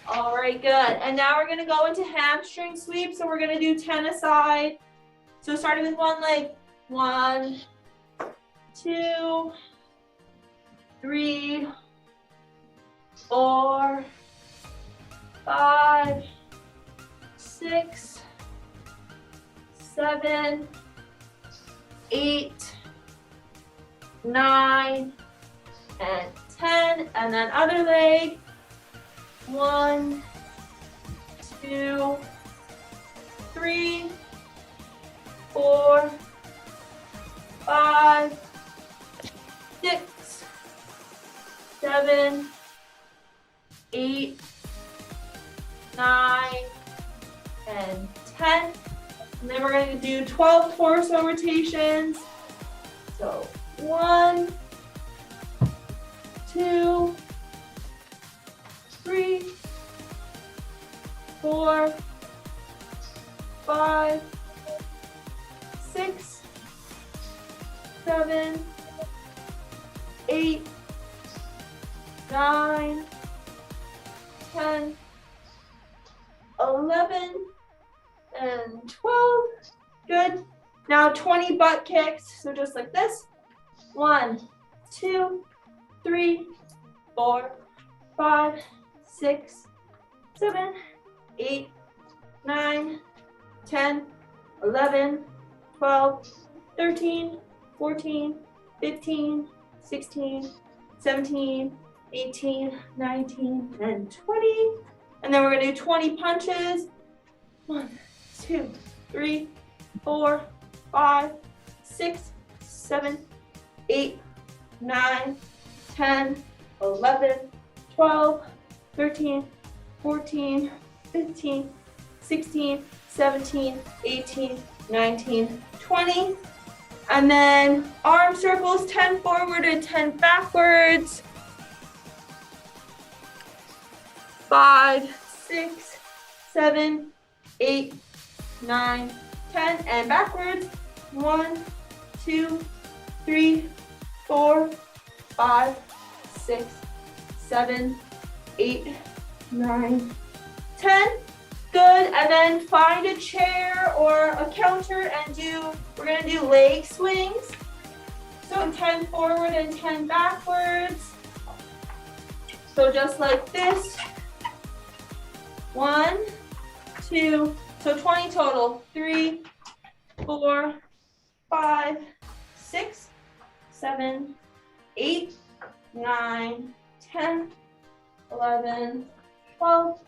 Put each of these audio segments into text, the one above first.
All right, good. And now we're gonna go into hamstring sweep. So we're gonna do 10 aside. So starting with one leg. 1, 2, 3, 4, 5, 6, 7, 8, 9, and 10. And then other leg. 1, 2, 3, 4, 5, 6, 7, 8, 9, and 10. And then we're going to do 12 torso rotations. So 1, 2, 3, 4, 5, 6, 7, 8, 9, 10, 11, and 12. Good. Now 20 butt kicks. So just like this. 1, 2, 3, 4, 5, 6, 7, 8, 9, 10, 11, 12, 13, 14, 15, 16, 17, 18, 19, and 20. And then we're going to do 20 punches. 1, 2, 3, 4, 5, 6, 7, 8, 9, 10, 11, 12, 13, 14, 15, 16, 17, 18, 19, 20. And then arm circles, 10 forward and 10 backwards. 5, 6, 7, 8, 9, 10, and backwards. 1, 2, 3, 4, 5, 6, 7, 8, 9, 10. Good. And then find a chair or a counter and we're going to do leg swings. So 10 forward and 10 backwards. So just like this. 1, 2, so 20 total. 3, 4, 5, 6, 7, 8, 9, 10, 11, 12,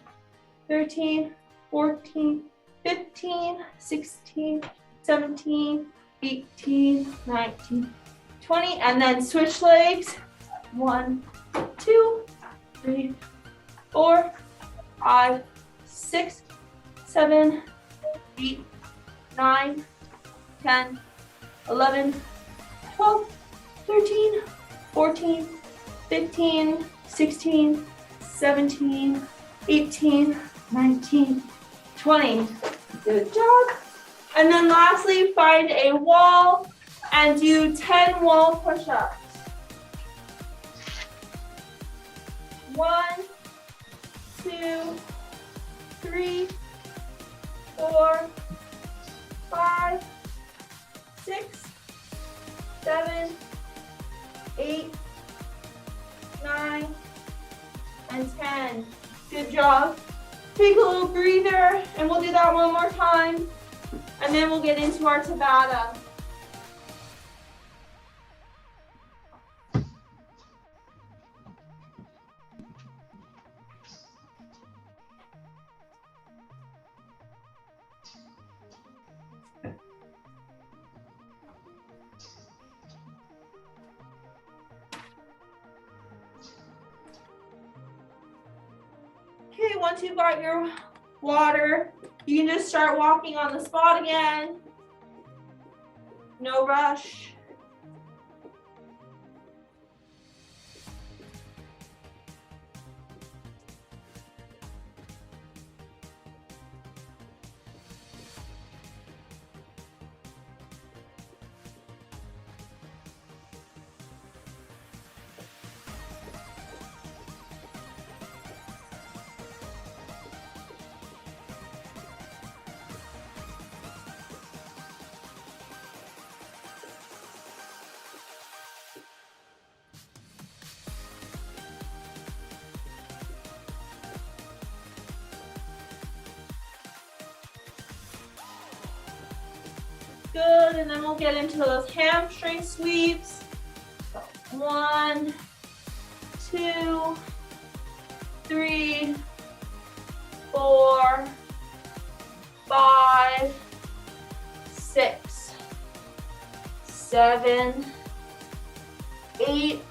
13, 14, 15, 16, 17, 18, 19, 20, and then switch legs. 1, 2, 3, 4, 5, 6, 7, 8, 9, 10, 11, 12, 13, 14, 15, 16, 17, 18, 19, 20. Good job. And then lastly, find a wall and do 10 wall push-ups. 1, 2, 3, 4, 5, 6, 7, 8, 9, and 10. Good job. Take a little breather, and we'll do that one more time, and then we'll get into our Tabata. Okay, once you've got your water, you can just start walking on the spot again. No rush. Good, and then we'll get into those hamstring sweeps. So 1, 2, 3, 4, 5, 6, 7, 8,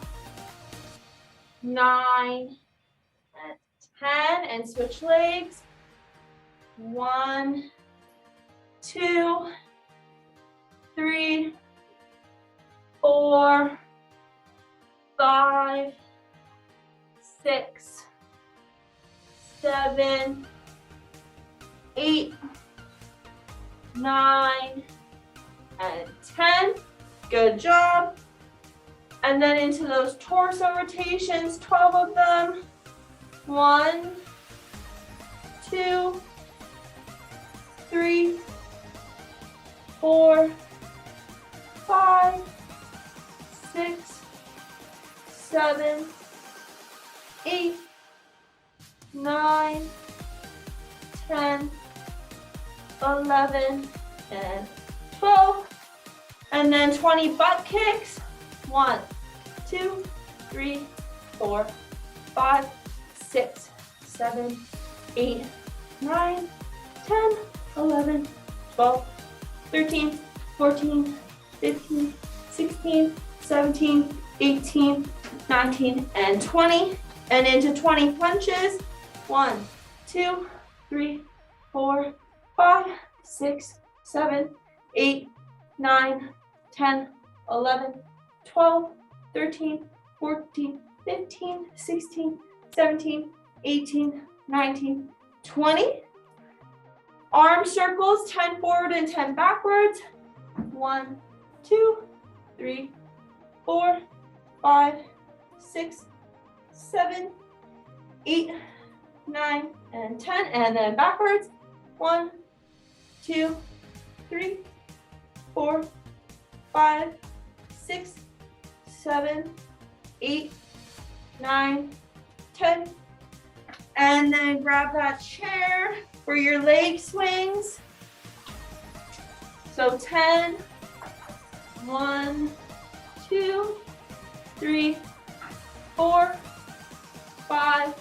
9, and 10, and switch legs. 1, 2, 3, 4, 5, 6, 7, 8, 9, and 10. Good job. And then into those torso rotations, 12 of them. 1, 2, 3, 4, 5, 6, 7, 8, 9, 10, 11, and 12. And then 20 butt kicks. 1, 2, 3, 4, 5, 6, 7, 8, 9, 10, 11, 12, 13, 14, 15, 16, 17, 18, 19, and 20. And into 20 punches. 1, 2, 3, 4, 5, 6, 7, 8, 9, 10, 11, 12, 13, 14, 15, 16, 17, 18, 19, 20. Arm circles, 10 forward and 10 backwards. 1, 2, 3, 4, 5, 6, 7, 8, 9, and 10. And then backwards. 1, 2, 3, 4, 5, 6, 7, 8, 9, 10. And then grab that chair for your leg swings. So 10, 1, 2, 3, 4, 5,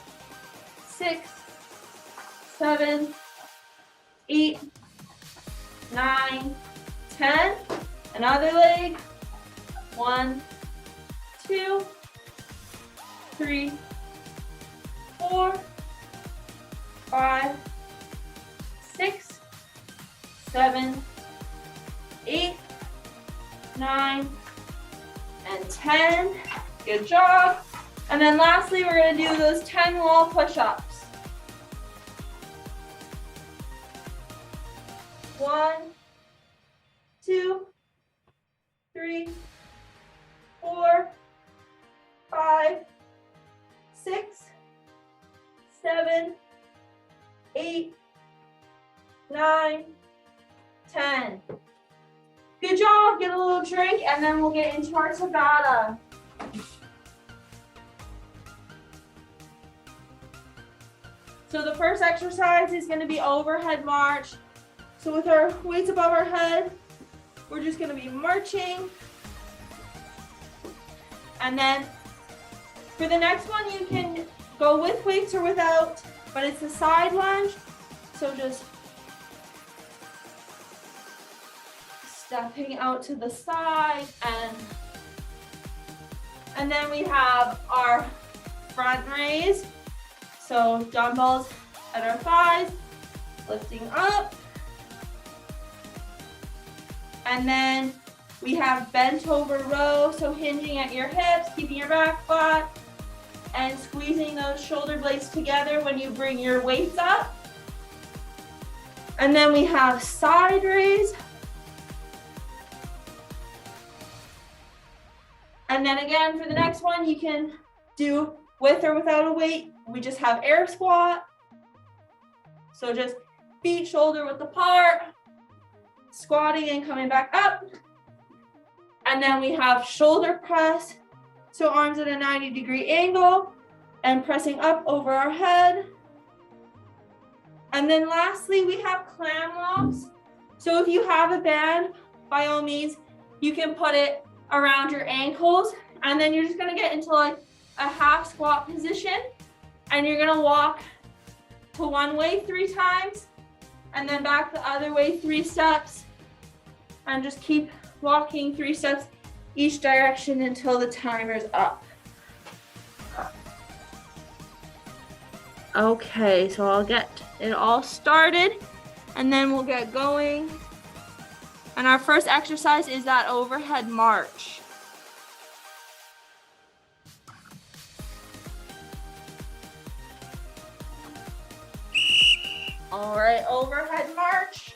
6, 7, 8, 9, 10. Another leg. 1, 2, 3, 4, 5, 6, 7, 8, 9, and 10. Good job. And then lastly, we're going to do those 10 wall push-ups. 1, 2, 3, 4, 5, 6, 7, 8, 9, 10. Good job. Get a little drink, and then we'll get into our Tabatha. So the first exercise is going to be overhead march. So with our weights above our head, we're just going to be marching. And then for the next one, you can go with weights or without, but it's a side lunge. So just stepping out to the side, and then we have our front raise. So dumbbells at our thighs, lifting up. And then we have bent over row, so hinging at your hips, keeping your back flat, and squeezing those shoulder blades together when you bring your weights up. And then we have side raise. And then again, for the next one, you can do with or without a weight. We just have air squat. So just feet shoulder width apart, squatting and coming back up. And then we have shoulder press. So arms at a 90-degree angle and pressing up over our head. And then lastly, we have clam walks. So if you have a band, by all means, you can put it around your ankles, and then you're just gonna get into like a half squat position, and you're gonna walk to one way 3 times, and then back the other way 3 steps, and just keep walking 3 steps each direction until the timer's up. Okay, so I'll get it all started and then we'll get going. And our first exercise is that overhead march. All right, overhead march.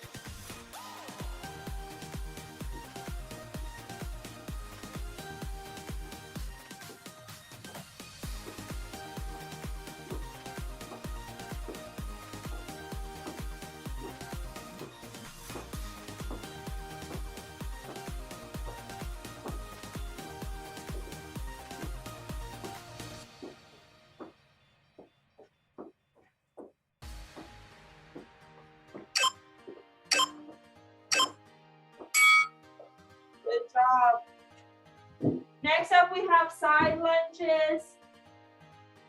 Good job. Next up, we have side lunges.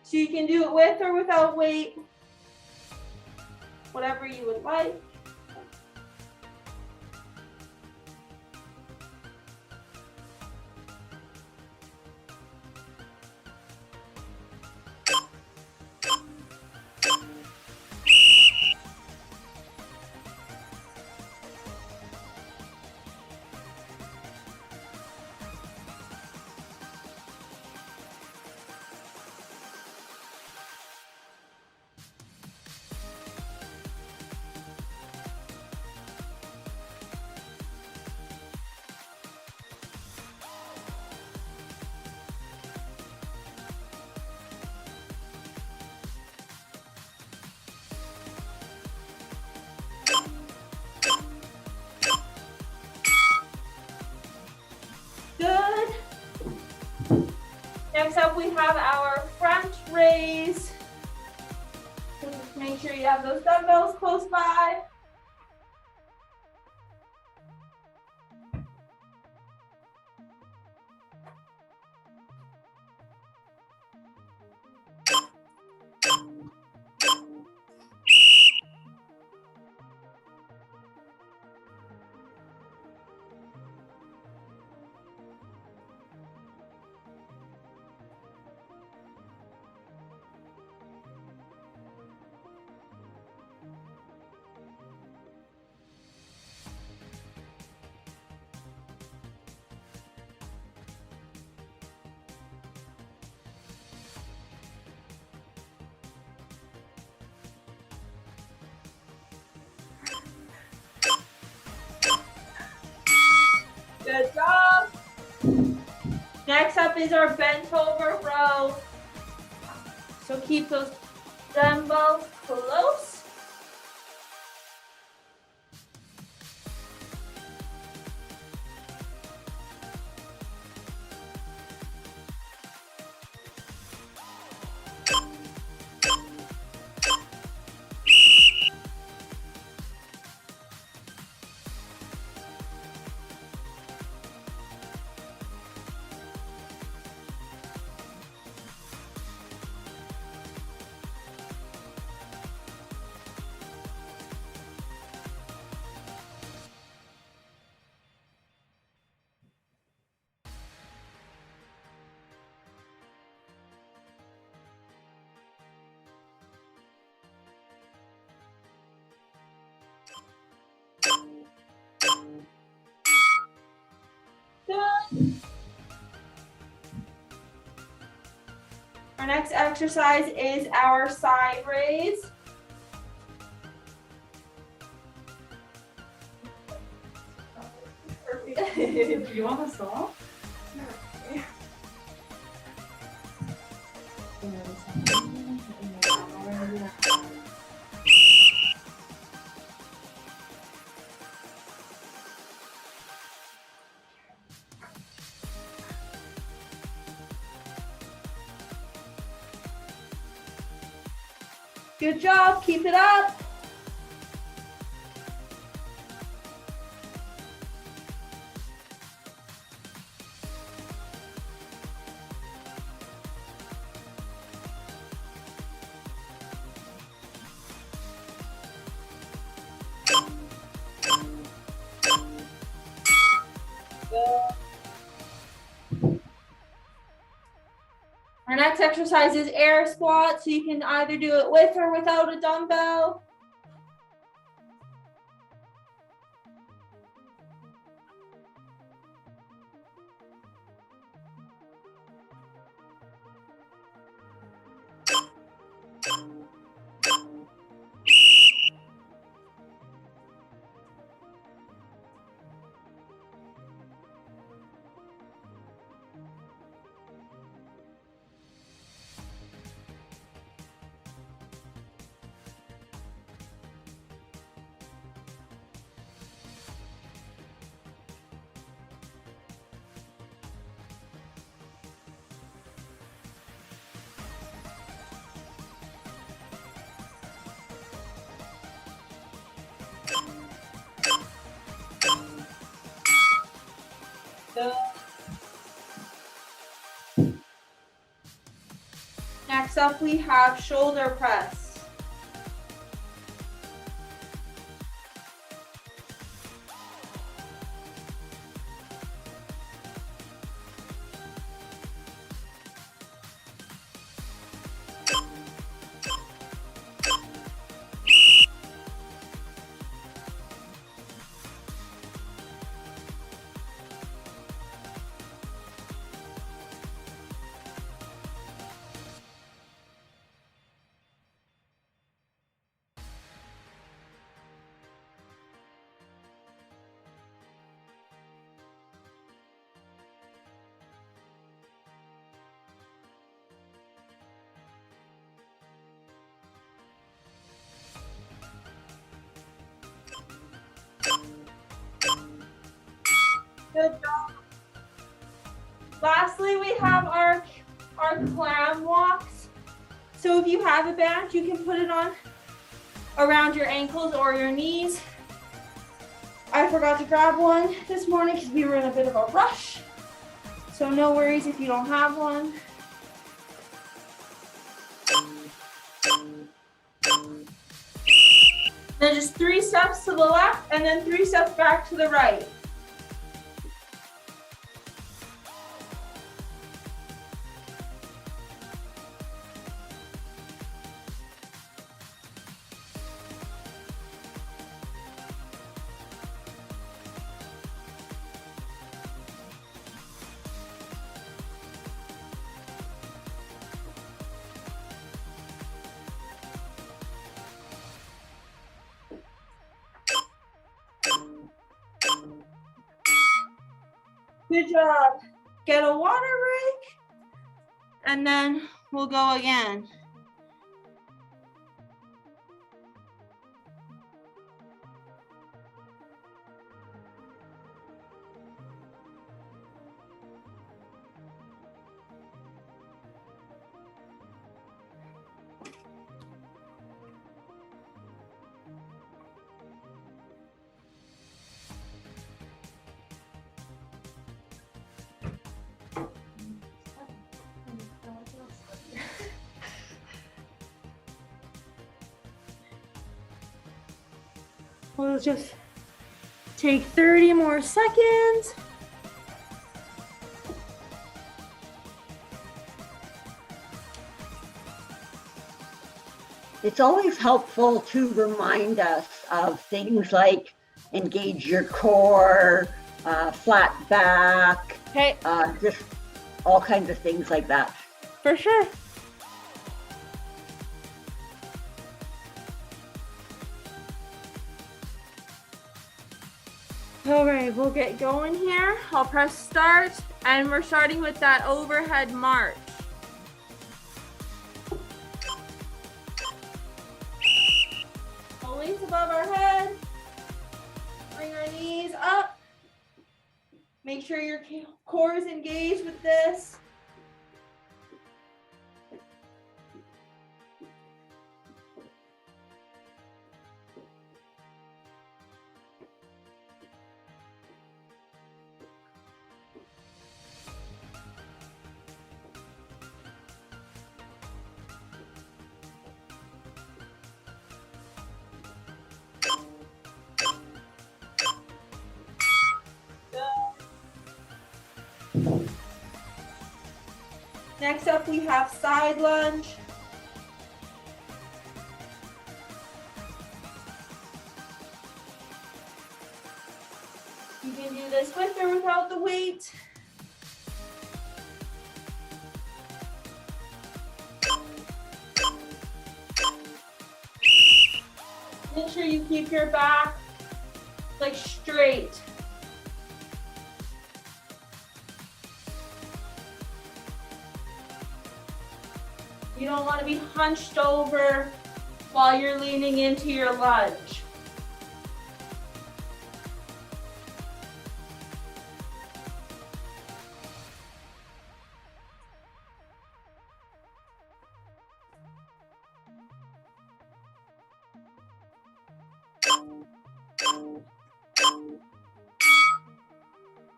So you can do it with or without weight, whatever you would like. Good. Next up, we have our front raise. So just make sure you have those dumbbells close by. Good job. Next up is our bent over row. So keep those dumbbells close. Good. Our next exercise is our side raise. Do you want to stop? Good job, keep it up. Our next exercise is air squat, so you can either do it with or without a dumbbell. Next up, we have shoulder press. Good job. Lastly, we have our clam walks. So if you have a band, you can put it on around your ankles or your knees. I forgot to grab one this morning because we were in a bit of a rush. So no worries if you don't have one. Then just 3 steps to the left and then 3 steps back to the right. Good job. Get a water break, and then we'll go again. We'll just take 30 more seconds. It's always helpful to remind us of things like engage your core, flat back, Okay, just all kinds of things like that. for sure. All right, we'll get going here. I'll press start, and we're starting with that overhead march. Weights above our head. Bring our knees up. Make sure your core is engaged with this. Next up, we have side lunge. You can do this with or without the weight. Make sure you keep your back like straight. You don't want to be hunched over while you're leaning into your lunge.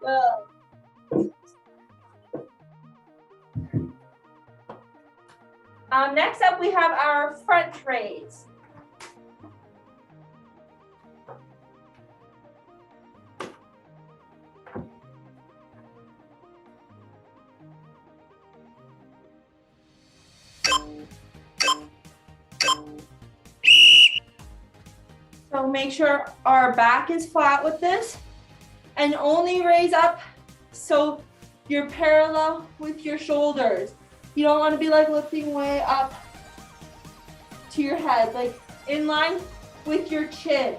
Good. Next up, we have our front raise. So make sure our back is flat with this and only raise up so you're parallel with your shoulders. You don't want to be like lifting way up to your head, like in line with your chin.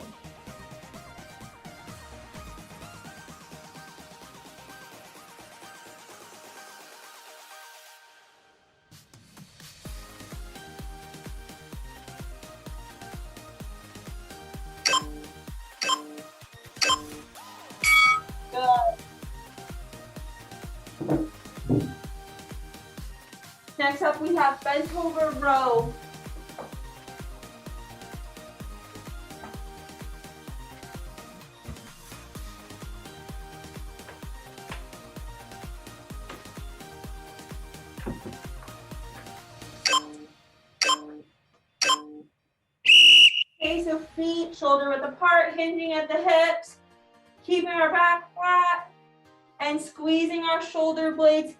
Next up, we have bent over row. Okay, so feet shoulder width apart, hinging at the hips, keeping our back flat, and squeezing our shoulder blades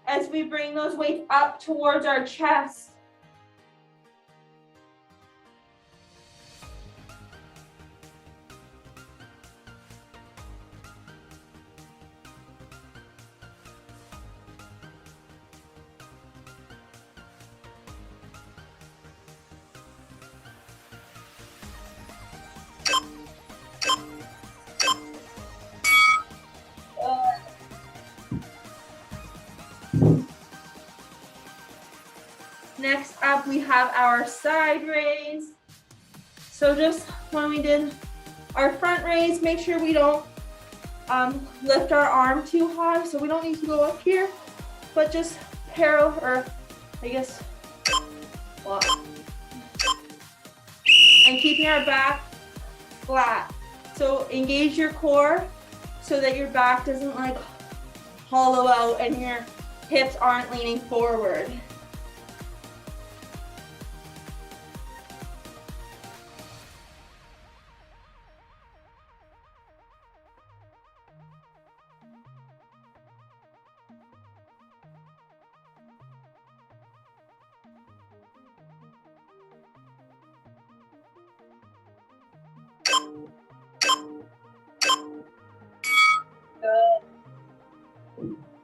as we bring those weights up towards our chest. Next up, we have our side raise. So just when we did our front raise, make sure we don't lift our arm too high. So we don't need to go up here, but just parallel, or I guess, well, and keeping our back flat. So engage your core so that your back doesn't like hollow out and your hips aren't leaning forward. Good.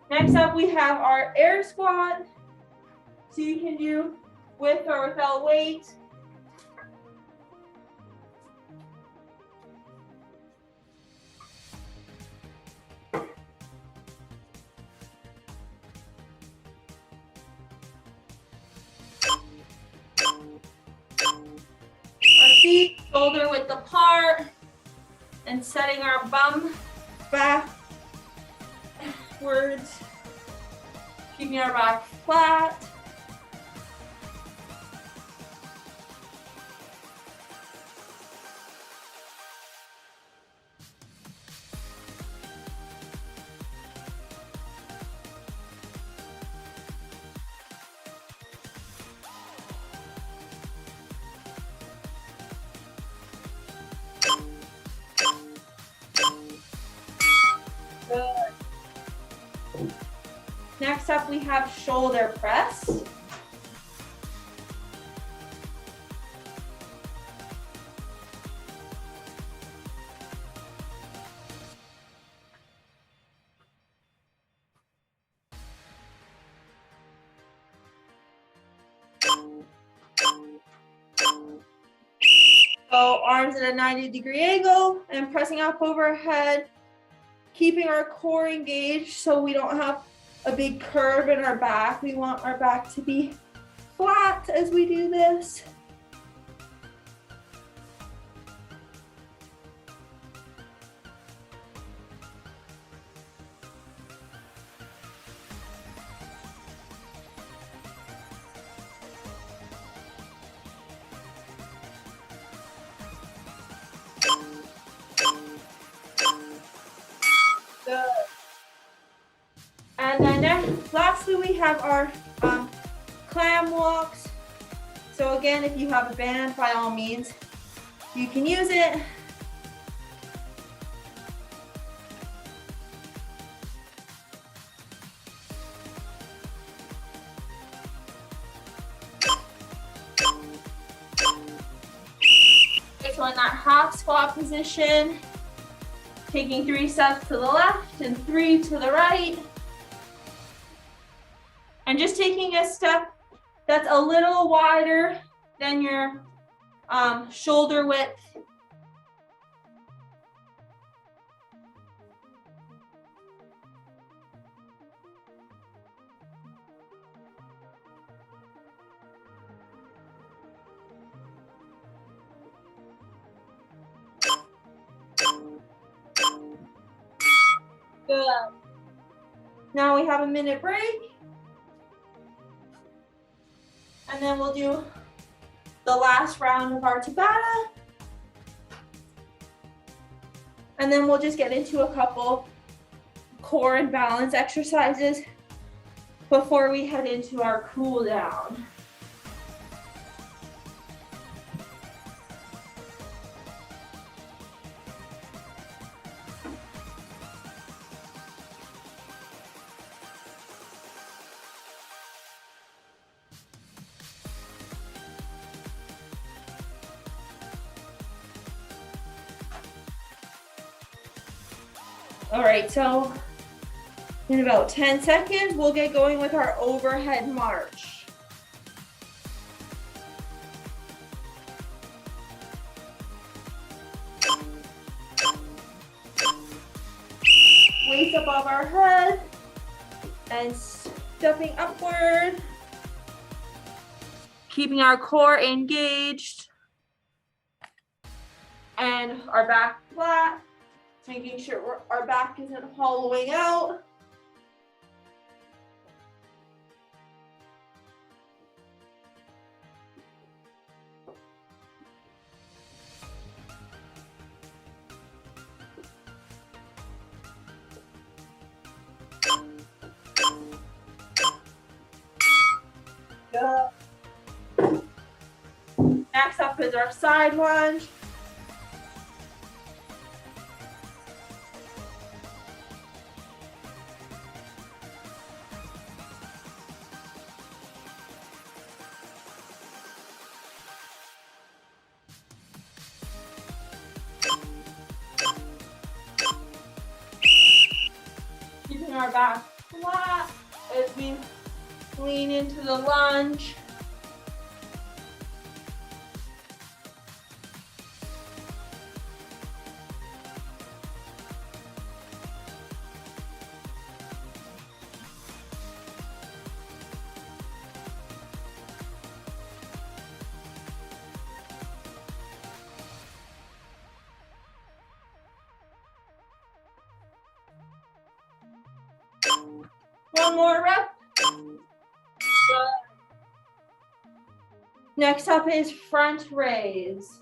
Next up, we have our air squat. So you can do with or without weight. Our feet shoulder width apart and setting our bum backwards, keeping our back flat. Good. Next up, we have shoulder press. So arms at a 90-degree angle and pressing up overhead, keeping our core engaged so we don't have a big curve in our back. We want our back to be flat as we do this. Good. And then lastly, we have our clam walks. So again, if you have a band, by all means, you can use it. So in that half squat position, taking 3 steps to the left and 3 to the right. And just taking a step that's a little wider than your shoulder width. Good. Now we have a minute break. And then we'll do the last round of our Tabata. And then we'll just get into a couple core and balance exercises before we head into our cool down. All right, so in about 10 seconds, we'll get going with our overhead march. Weights above our head and stepping upward, keeping our core engaged and our back flat. Making sure our back isn't hollowing out. Good. Next up is our side lunge. Keeping our back flat as we lean into the lunge. One more rep. Good. Next up is front raise.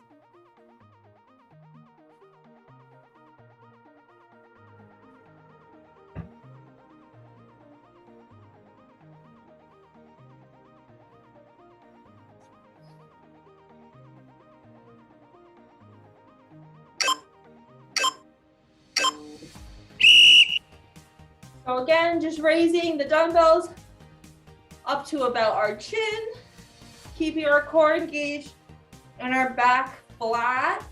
So again, just raising the dumbbells up to about our chin, keeping our core engaged and our back flat.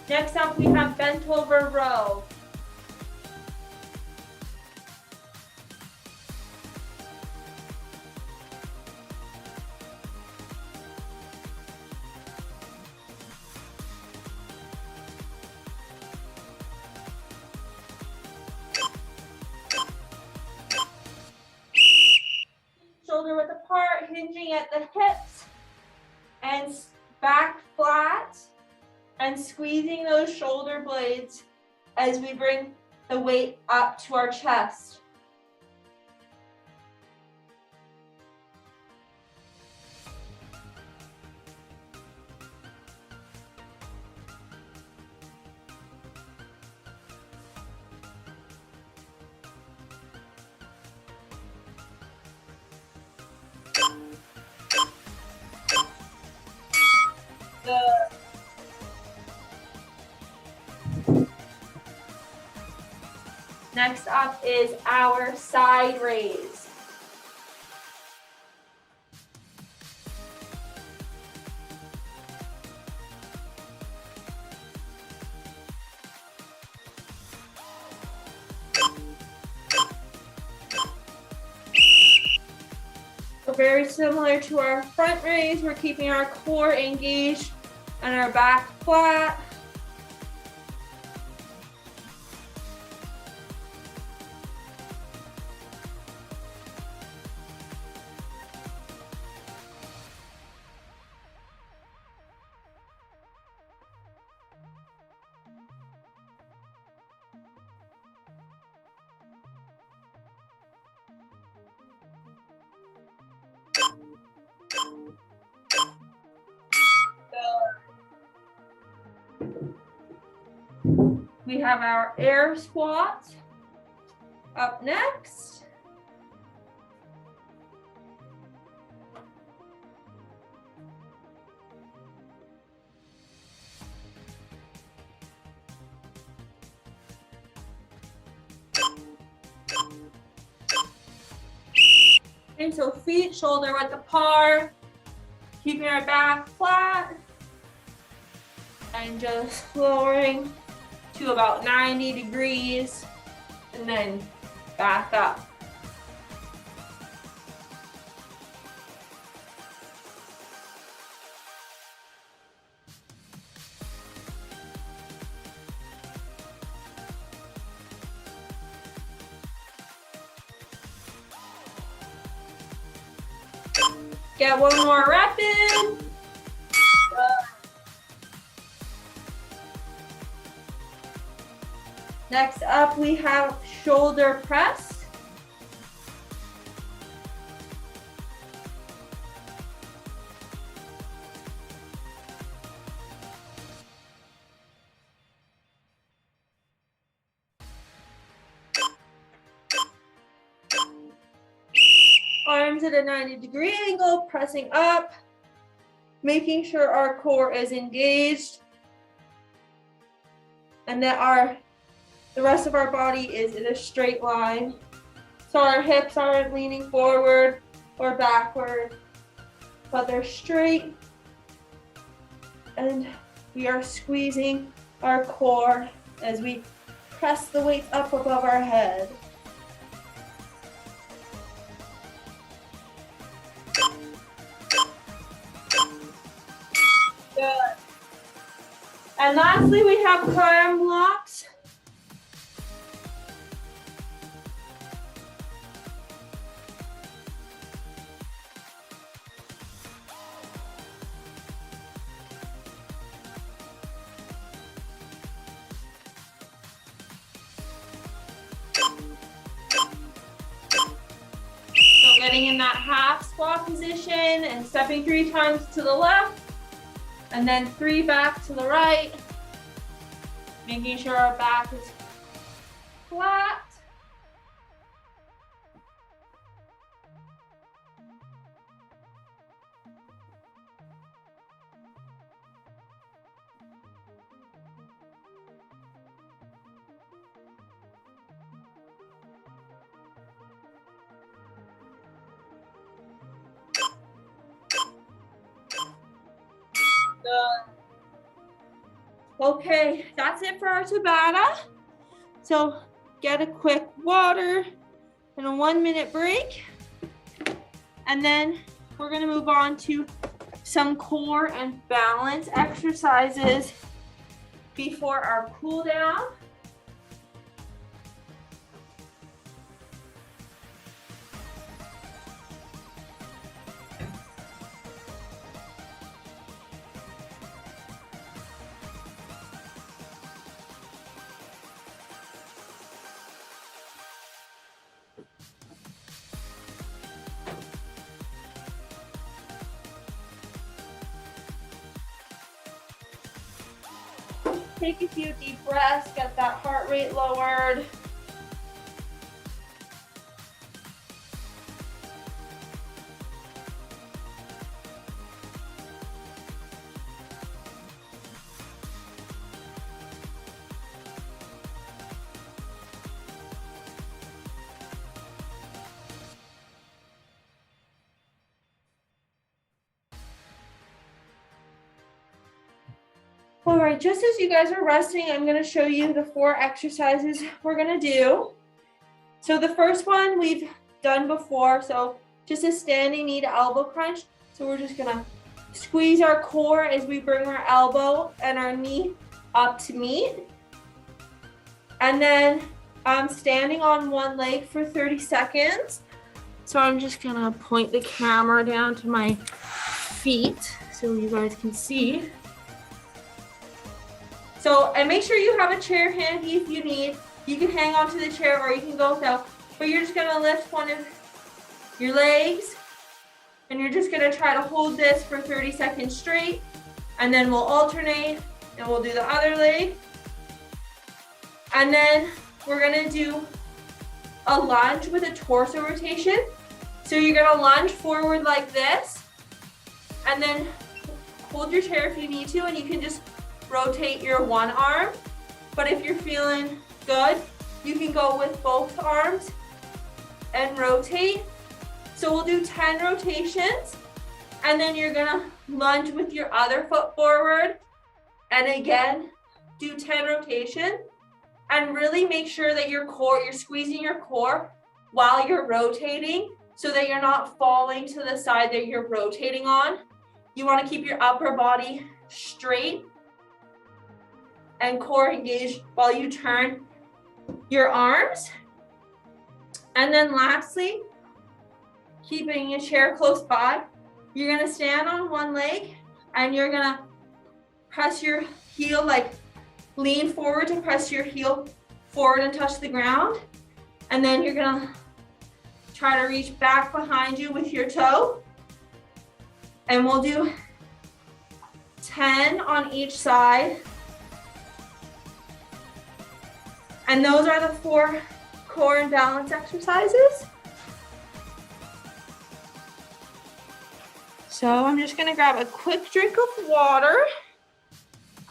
Next up, we have bent over row. Shoulder width apart, hinging at the hips, and back flat, and squeezing those shoulder blades as we bring the weight up to our chest. Good. Next up is our side raise. So very similar to our front raise, we're keeping our core engaged and our back flat. We have our air squat up next. And so feet shoulder width apart, keeping our back flat, and just lowering to about 90 degrees, and then back up. Get one more rep in. Next up, we have shoulder press. Arms at a 90-degree angle, pressing up, making sure our core is engaged, and that the rest of our body is in a straight line. So our hips aren't leaning forward or backward, but they're straight, and we are squeezing our core as we press the weights up above our head. Good. And lastly, we have climb blocks. So getting in that half squat position and stepping 3 times to the left, and then 3 back to the right, making sure our back is flat. Okay, that's it for our Tabata. So get a quick water and a 1-minute break. And then we're gonna move on to some core and balance exercises before our cool down. Take a few deep breaths, get that heart rate lowered. All right, just as you guys are resting, I'm gonna show you the 4 exercises we're gonna do. So the first one we've done before, so just a standing knee to elbow crunch. So we're just gonna squeeze our core as we bring our elbow and our knee up to meet. And then I'm standing on one leg for 30 seconds. So I'm just gonna point the camera down to my feet so you guys can see. So, and make sure you have a chair handy if you need. You can hang onto the chair or you can go without, but you're just gonna lift one of your legs and you're just gonna try to hold this for 30 seconds straight, and then we'll alternate and we'll do the other leg. And then we're gonna do a lunge with a torso rotation. So you're gonna lunge forward like this and then hold your chair if you need to, and you can just rotate your one arm. But if you're feeling good, you can go with both arms and rotate. So we'll do 10 rotations, and then you're gonna lunge with your other foot forward, and again, do 10 rotations, and really make sure that your core, you're squeezing your core while you're rotating so that you're not falling to the side that you're rotating on. You wanna keep your upper body straight and core engaged while you turn your arms. And then lastly, keeping your chair close by, you're gonna stand on one leg and you're gonna press your heel, like lean forward to press your heel forward and touch the ground. And then you're gonna try to reach back behind you with your toe. And we'll do 10 on each side. And those are the 4 core and balance exercises. So I'm just gonna grab a quick drink of water,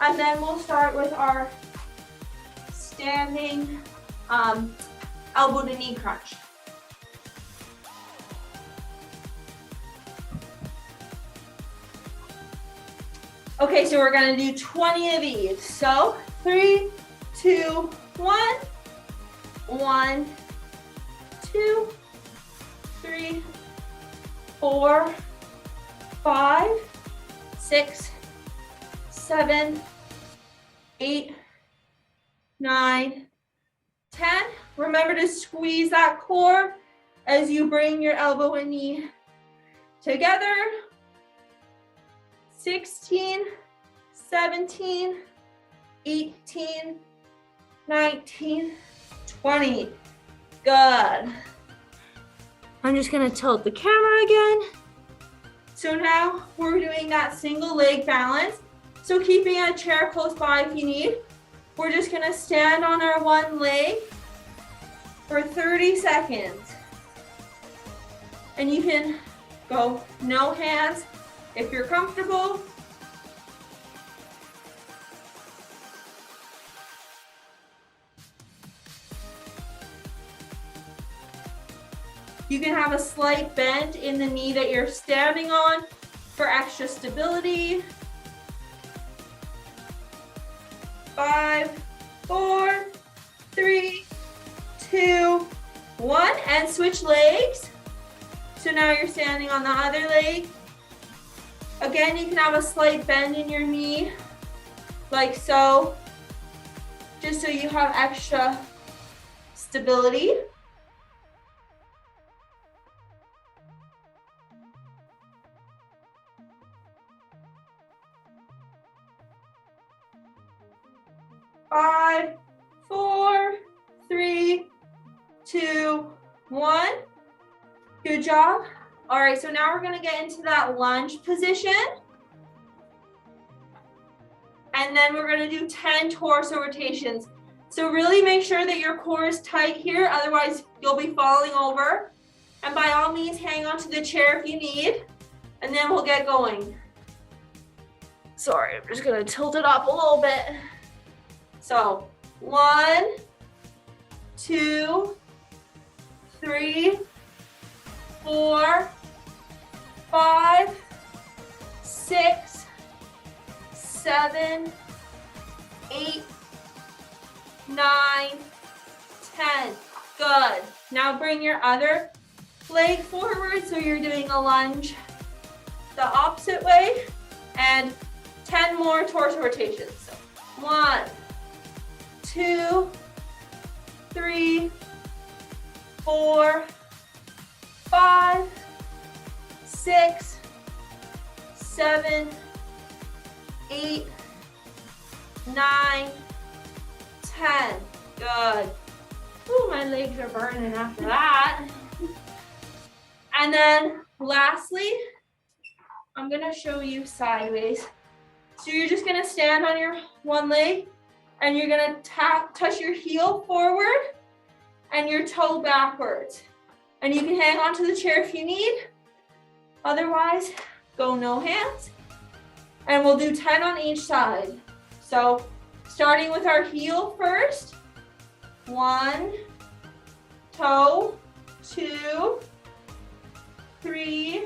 and then we'll start with our standing elbow to knee crunch. Okay, so we're gonna do 20 of these. So 3, 2, 1, 1, 2, 3, 4, 5, 6, 7, 8, 9, 10. Remember to squeeze that core as you bring your elbow and knee together. 16, 17, 18, 19, 20. Good. I'm just gonna tilt the camera again. So now we're doing that single leg balance. So keeping a chair close by if you need. We're just gonna stand on our one leg for 30 seconds. And you can go no hands if you're comfortable. You can have a slight bend in the knee that you're standing on for extra stability. 5, 4, 3, 2, 1, and switch legs. So now you're standing on the other leg. Again, you can have a slight bend in your knee, like so, just so you have extra stability. Five, 4, 3, 2, 1. Good job. All right, so now we're gonna get into that lunge position. And then we're gonna do 10 torso rotations. So really make sure that your core is tight here, otherwise you'll be falling over. And by all means, hang on to the chair if you need, and then we'll get going. Sorry, I'm just gonna tilt it up a little bit. So 1, 2, 3, 4, 5, 6, 7, 8, 9, 10. Good. Now bring your other leg forward so you're doing a lunge the opposite way, and 10 more torso rotations. So 1, 2, 3, 4, 5, 6, 7, 8, 9, 10. Good. Ooh, my legs are burning after that. And then lastly, I'm gonna show you sideways. So you're just gonna stand on your one leg and you're gonna touch your heel forward and your toe backwards. And you can hang onto the chair if you need. Otherwise, go no hands. And we'll do 10 on each side. So starting with our heel first. 1, toe, 2, 3,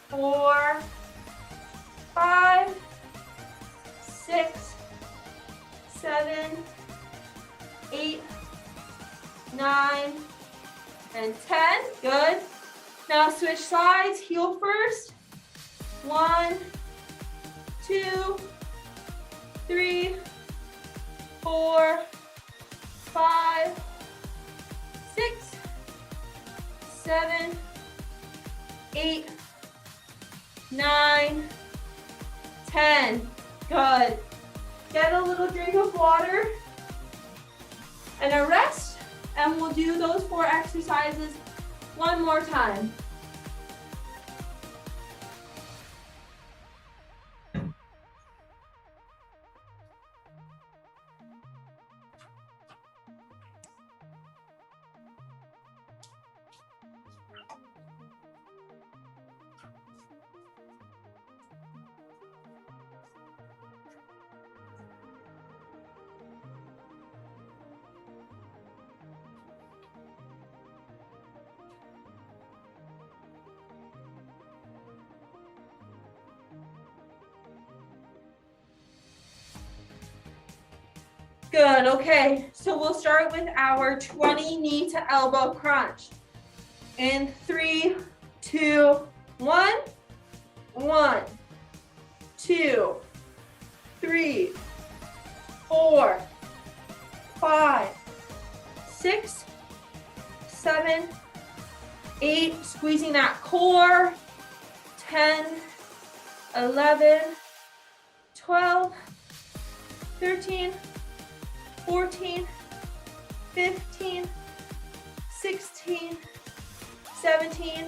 4, 5, 6, 7, 8, 9, and 10. Good. Now switch sides, heel first. 1, 2, 3, 4, 5, 6, 7, 8, 9, 10. Good. Get a little drink of water and a rest, and we'll do those 4 exercises one more time. Good, okay, so we'll start with our 20 knee to elbow crunch. In 3, 2, 1. 1, 2, 3, 4, 5, 6, 7, 8, squeezing that core. 10, 11, 12, 13, 14, 15, 16, 17,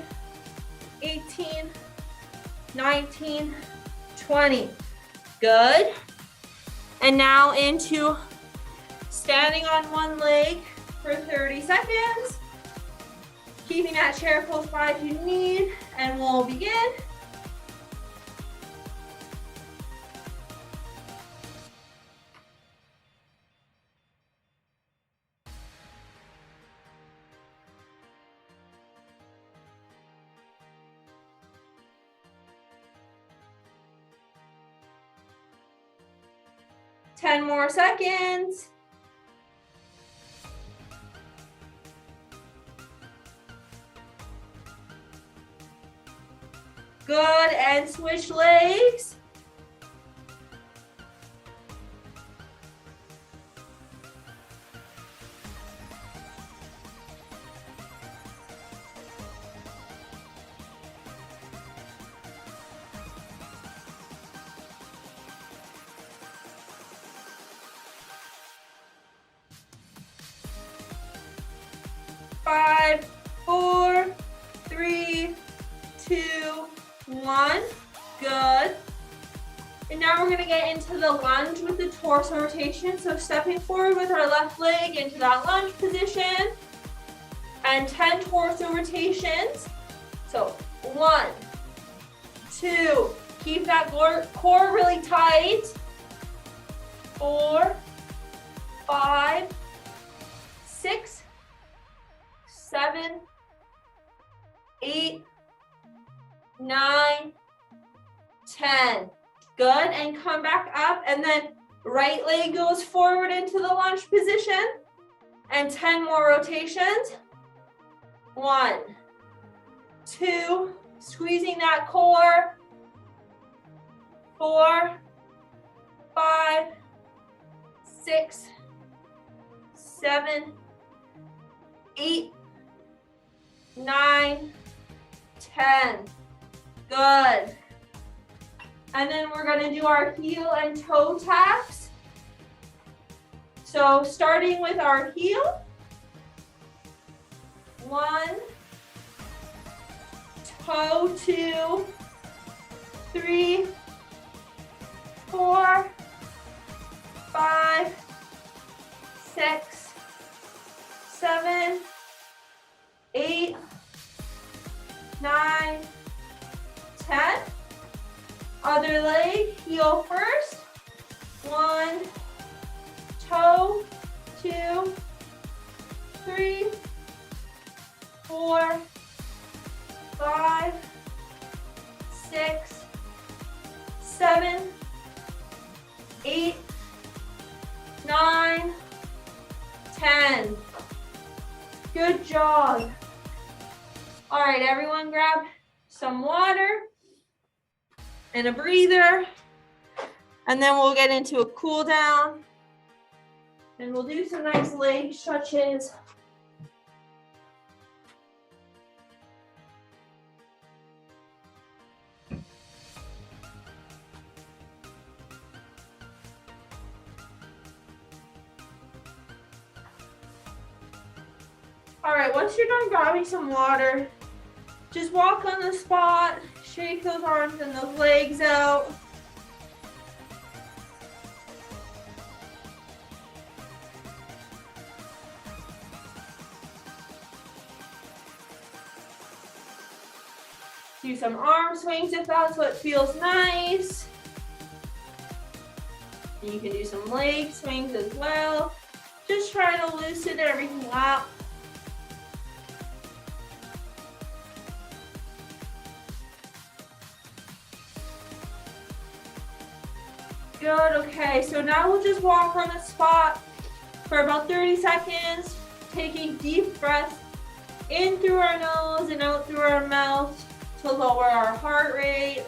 18, 19, 20. Good. And now into standing on one leg for 30 seconds. Keeping that chair close by if you need, and we'll begin. Ten more seconds. Good, and switch legs. Five, four, three, two, one. Good. And now we're going to get into the lunge with the torso rotation. So stepping forward with our left leg into that lunge position. And 10 torso rotations. So 1, 2, keep that core really tight. 4, 5, 6, 7, 8, 9, 10. Good, and come back up, and then right leg goes forward into the lunge position, and 10 more rotations. 1, 2, squeezing that core. 4, 5, 6, 7, 8, 9, 10. Good. And then we're going to do our heel and toe taps. So starting with our heel. 1, toe 2, 3, 4, 5, 6, 7, 8, 9, 10. Other leg, heel first. 1, toe, 2, 3, 4, 5, 6, 7, 8, 9, 10. Good job. All right, everyone grab some water and a breather, and then we'll get into a cool down, and we'll do some nice leg stretches. All right, once you're done grabbing some water, just walk on the spot, shake those arms and those legs out. Do some arm swings if that's what feels nice. And you can do some leg swings as well. Just try to loosen everything up. Good, okay, so now we'll just walk on the spot for about 30 seconds, taking deep breaths in through our nose and out through our mouth to lower our heart rate.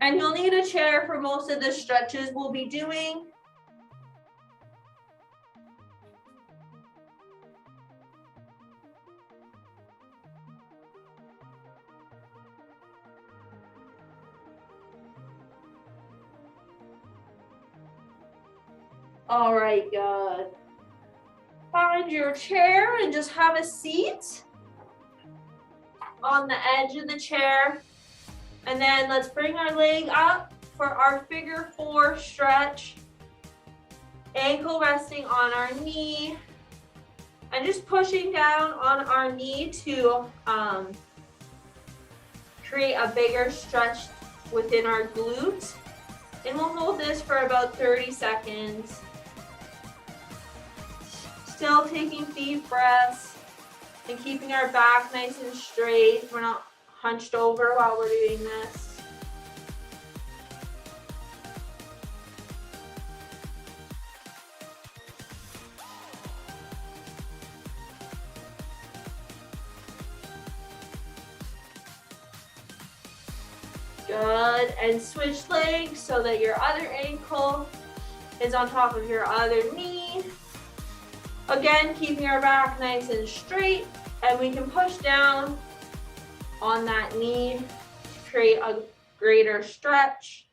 And you'll need a chair for most of the stretches we'll be doing. All right, good. find your chair and just have a seat on the edge of the chair. And then let's bring our leg up for our figure 4 stretch. Ankle resting on our knee. And just pushing down on our knee to create a bigger stretch within our glutes. And we'll hold this for about 30 seconds. Still taking deep breaths and keeping our back nice and straight. We're not hunched over while we're doing this. Good, and switch legs so that your other ankle is on top of your other knee. Again, keeping our back nice and straight, and we can push down on that knee to create a greater stretch.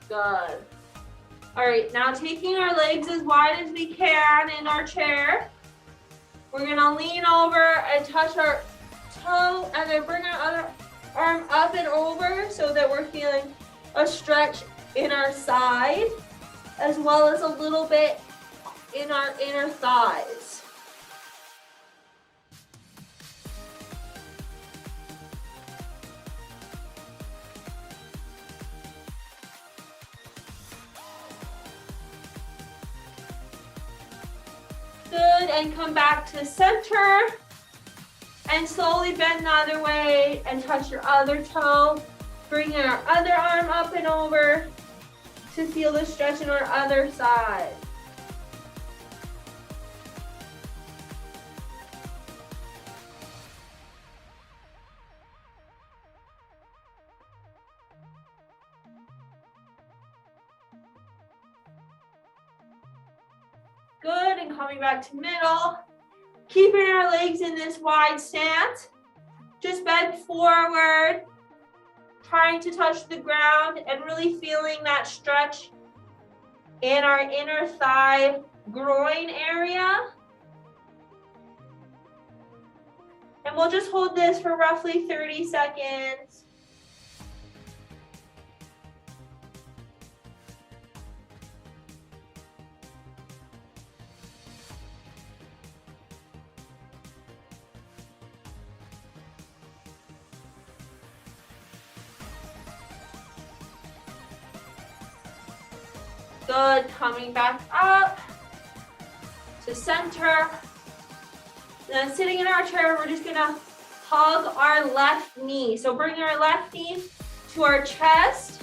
Good. All right, now taking our legs as wide as we can in our chair. We're gonna lean over and touch our toe and then bring our other arm up and over so that we're feeling a stretch in our side as well as a little bit in our inner thighs. Good, and come back to center and slowly bend the other way and touch your other toe. Bring our other arm up and over to feel the stretch in our other side. Good, and coming back to middle. Keeping our legs in this wide stance. Just bend forward, trying to touch the ground and really feeling that stretch in our inner thigh groin area. And we'll just hold this for roughly 30 seconds. Good, coming back up to center. Then sitting in our chair, we're just gonna hug our left knee. So bring our left knee to our chest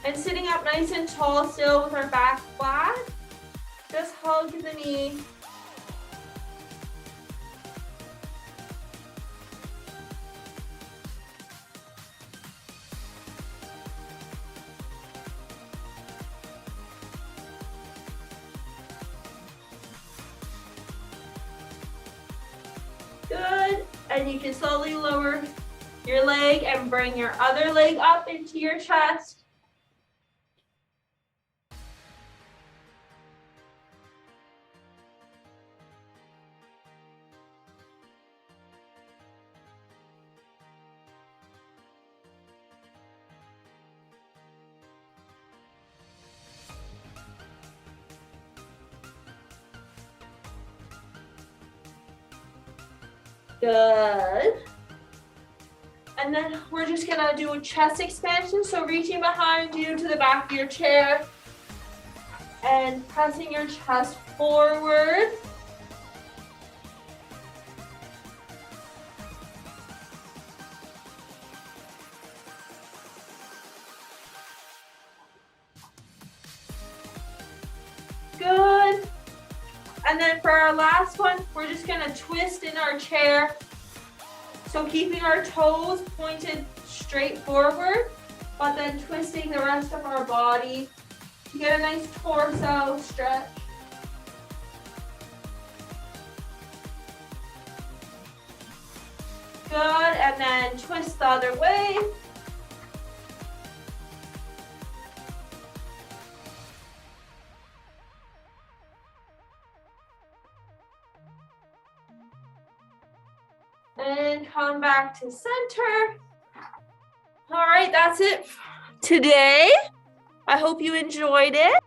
and sitting up nice and tall still with our back flat. Just hug the knee. Good, and you can slowly lower your leg and bring your other leg up into your chest. Good. And then we're just gonna do a chest expansion. So reaching behind you to the back of your chair and pressing your chest forward. Good. And then for our last one, we're just gonna twist in our chair. So keeping our toes pointed straight forward. but then twisting the rest of our body to get a nice torso stretch. Good, and then twist the other way. And come back to center. All right, that's it today. I hope you enjoyed it.